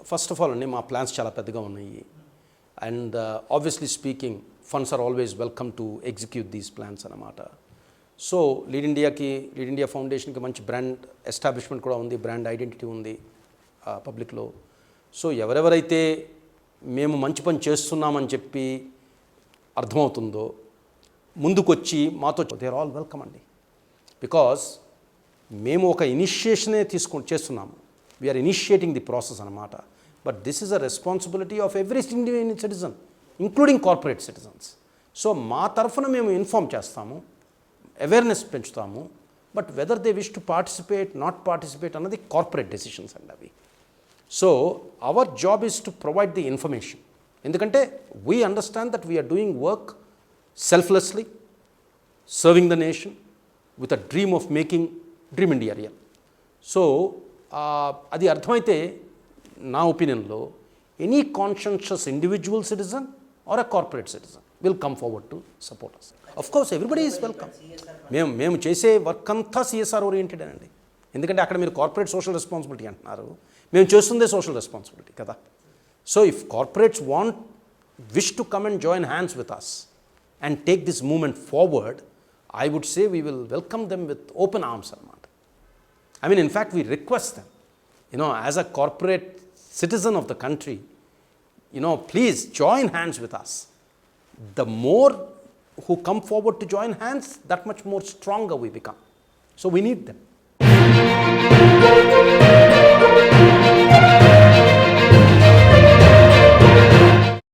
First of all అండి మా plans చాలా పెద్దగా ఉన్నాయి and obviously speaking funds are always welcome to execute these plans అన్నమాట. సో లీడ్ ఇండియా ఫౌండేషన్కి మంచి బ్రాండ్ ఎస్టాబ్లిష్మెంట్ కూడా ఉంది, బ్రాండ్ ఐడెంటిటీ ఉంది పబ్లిక్లో. సో ఎవరెవరైతే మేము మంచి పని చేస్తున్నామని చెప్పి అర్థమవుతుందో ముందుకొచ్చి మాతో దే ఆర్ ఆల్ వెల్కమ్ అండి. బికాజ్ మేము ఒక ఇనిషియేషనే చేస్తున్నాము, వీఆర్ ఇనిషియేటింగ్ ది ప్రాసెస్ అన్నమాట. But this is a responsibility of every Indian citizen including corporate citizens. So మా తరఫున మేము ఇన్ఫామ్ చేస్తాము, అవేర్నెస్ పెంచుతాము. But whether they wish to participate not participate అన్నది కార్పొరేట్ డెసిషన్స్ అండి అవి. So our job is to provide the information, ఎందుకంటే we understand that we are doing work selflessly, serving the nation with a dream of making dream India real. So అది అర్థమైతే నా ఒపీనియన్లో any conscious individual citizen or a corporate citizen will come forward to support us. Of course everybody is welcome. మేము చేసే work అంతా CSR oriented అండి. ఎందుకంటే అక్కడ మీరు కార్పొరేట్ సోషల్ రెస్పాన్సిబిలిటీ అంటున్నారు, మేము చేస్తుందే సోషల్ రెస్పాన్సిబిలిటీ కదా. So if corporates wish to come and join hands with us and take this movement forward, I would say we will welcome them with open arms అన్నమాట. I mean, in fact, we request them, as a corporate citizen of the country, please join hands with us. The more who come forward to join hands, that much more stronger we become. So we need them.